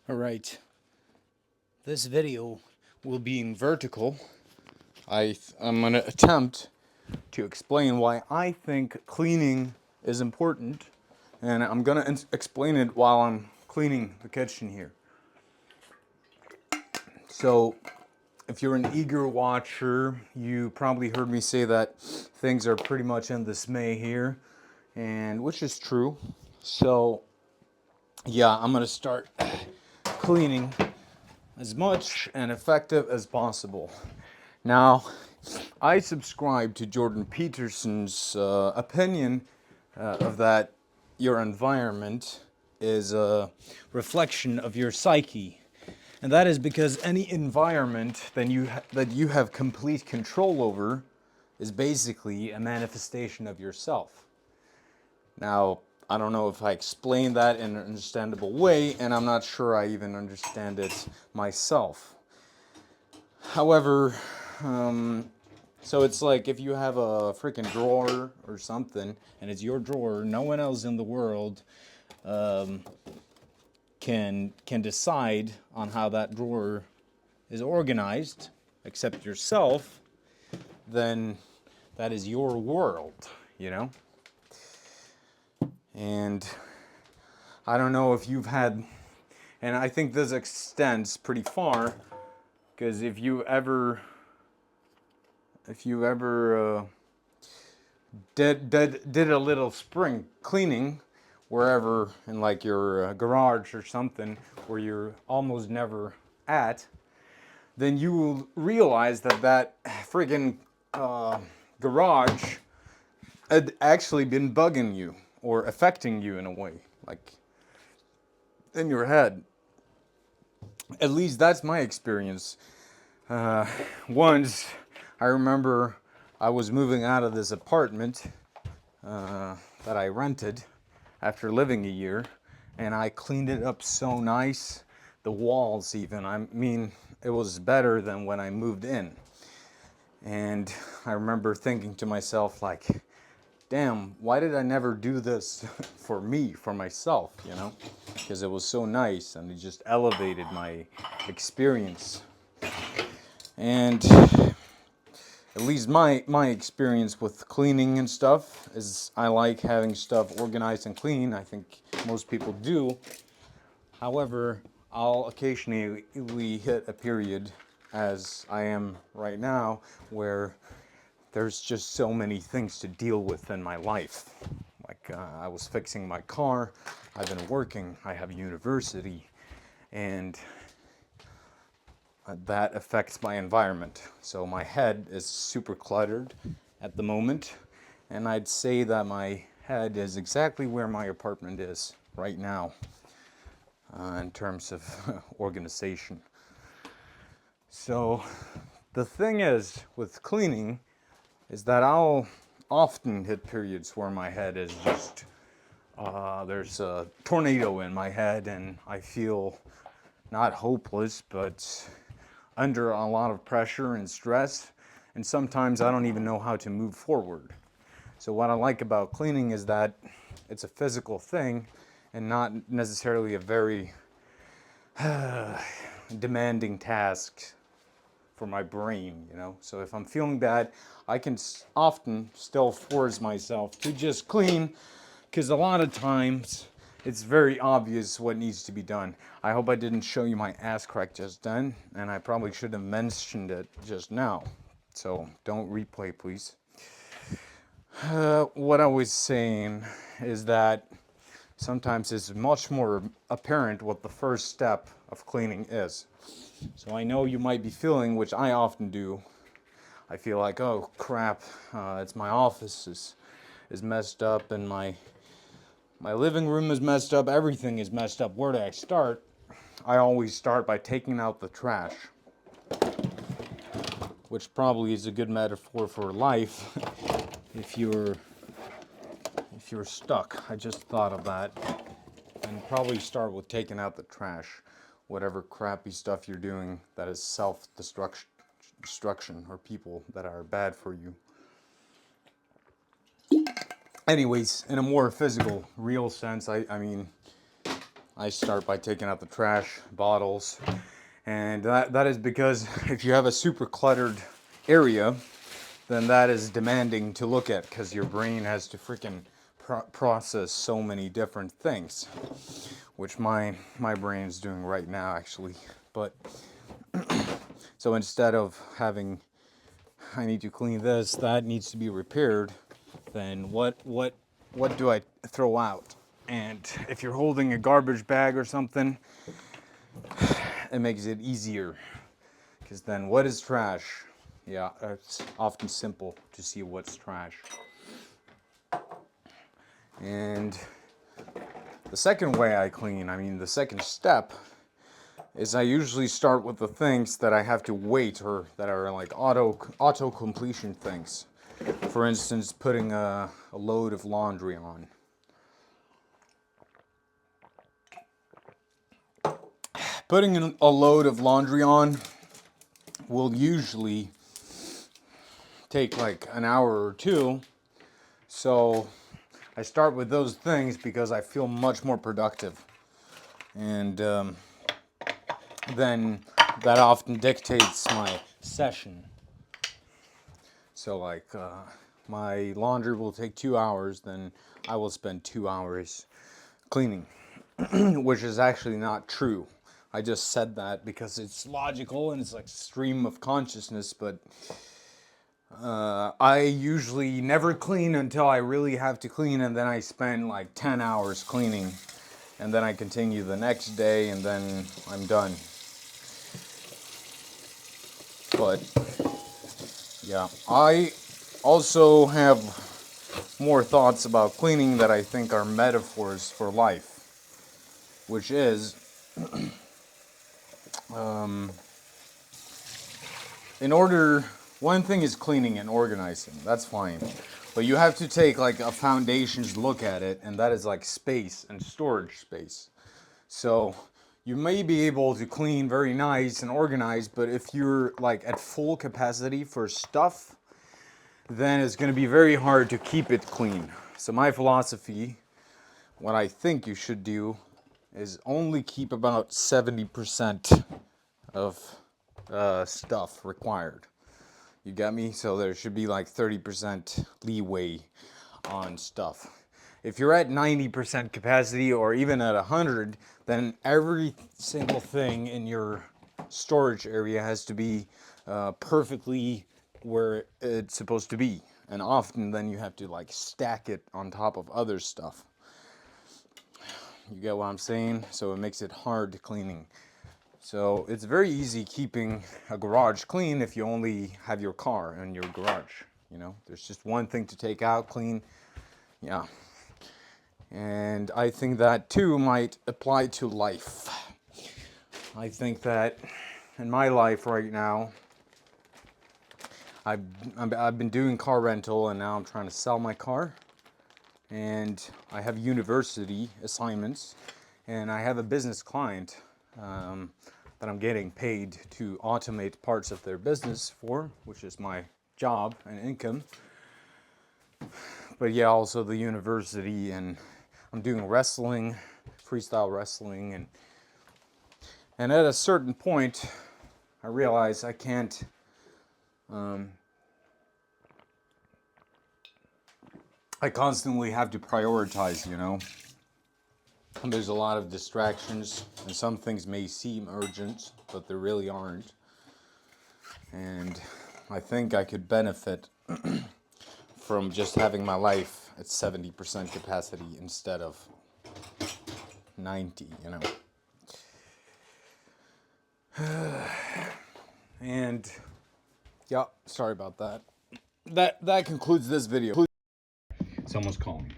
Alright, this video will be in vertical. I'm going to attempt to explain why I think cleaning is important, and I'm going to explain it while I'm cleaning the kitchen here. So, if you're an eager watcher, you probably heard me say that things are pretty much in dismay here, and which is true. So, yeah, I'm going to start cleaning as much and effective as possible. Now, I subscribe to Jordan Peterson's opinion of that your environment is a reflection of your psyche. And that is because any environment that you have complete control over is basically a manifestation of yourself. Now, I don't know if I explained that in an understandable way, and I'm not sure I even understand it myself. However, so it's like if you have a freaking drawer or something, and it's your drawer, no one else in the world can decide on how that drawer is organized, except yourself. Then that is your world, you know. And I don't know if you've had, and I think this extends pretty far, because if you ever did a little spring cleaning wherever in like your garage or something where you're almost never at, then you will realize that friggin' garage had actually been bugging you or affecting you in a way, like in your head. At least that's my experience. Once I remember I was moving out of this apartment that I rented after living a year, and I cleaned it up so nice. The walls, even. I mean, it was better than when I moved in. And I remember thinking to myself, like, damn, why did I never do this for me, for myself, you know? Because it was so nice and it just elevated my experience. And at least my experience with cleaning and stuff is I like having stuff organized and clean. I think most people do. However, I'll occasionally hit a period, as I am right now, where there's just so many things to deal with in my life. Like I was fixing my car, I've been working, I have university, and that affects my environment. So my head is super cluttered at the moment, and I'd say that my head is exactly where my apartment is right now in terms of organization. So the thing is with cleaning is that I'll often hit periods where my head is just there's a tornado in my head and I feel not hopeless but under a lot of pressure and stress, and sometimes I don't even know how to move forward. So what I like about cleaning is that it's a physical thing and not necessarily a very demanding task for my brain, you know. So if I'm feeling bad, I can often still force myself to just clean, because a lot of times it's very obvious what needs to be done. I hope I didn't show you my ass crack just then, and I probably should have mentioned it just now. So don't replay, please. What I was saying is that sometimes it's much more apparent what the first step of cleaning is. So I know you might be feeling, which I often do, I feel like, oh crap, it's my office is messed up and my living room is messed up, everything is messed up. Where do I start? I always start by taking out the trash, which probably is a good metaphor for life if you're stuck. I just thought of that. And probably start with taking out the trash, whatever crappy stuff you're doing that is self-destruction or people that are bad for you. Anyways, in a more physical, real sense, I mean, I start by taking out the trash, bottles, and that is because if you have a super cluttered area, then that is demanding to look at because your brain has to freaking process so many different things, which my brain is doing right now actually. But so instead of having, I need to clean this, that needs to be repaired, then what do I throw out? And if you're holding a garbage bag or something, it makes it easier, because then what is trash? Yeah, it's often simple to see what's trash. And the second way I clean, the second step, is I usually start with the things that I have to wait, or that are like auto completion things. For instance, putting a load of laundry on. Putting a load of laundry on will usually take like an hour or two. So I start with those things because I feel much more productive. And then that often dictates my session. So like my laundry will take 2 hours, then I will spend 2 hours cleaning, which is actually not true. I just said that because it's logical and it's like stream of consciousness, but I usually never clean until I really have to clean, and then I spend like 10 hours cleaning, and then I continue the next day, and then I'm done. But yeah, I also have more thoughts about cleaning that I think are metaphors for life, which is one thing is cleaning and organizing, that's fine. But you have to take like a foundation's look at it, and that is like space and storage space. So you may be able to clean very nice and organize, but if you're like at full capacity for stuff, then it's going to be very hard to keep it clean. So my philosophy, what I think you should do, is only keep about 70% of stuff required. You got me? So there should be like 30% leeway on stuff. If you're at 90% capacity or even at 100, then every single thing in your storage area has to be perfectly where it's supposed to be. And often then you have to like stack it on top of other stuff. You get what I'm saying? So it makes it hard cleaning. So it's very easy keeping a garage clean if you only have your car in your garage. You know, there's just one thing to take out, clean. Yeah. And I think that too might apply to life. I think that in my life right now, I've been doing car rental, and now I'm trying to sell my car. And I have university assignments, and I have a business client that I'm getting paid to automate parts of their business for, which is my job and income. But yeah, also the university, and I'm doing wrestling, freestyle wrestling, and at a certain point, I realize I can't I constantly have to prioritize, you know. And there's a lot of distractions, and some things may seem urgent, but they really aren't. And I think I could benefit from just having my life at 70% capacity instead of 90, you know. And yeah, sorry about that. That concludes this video. Someone's calling.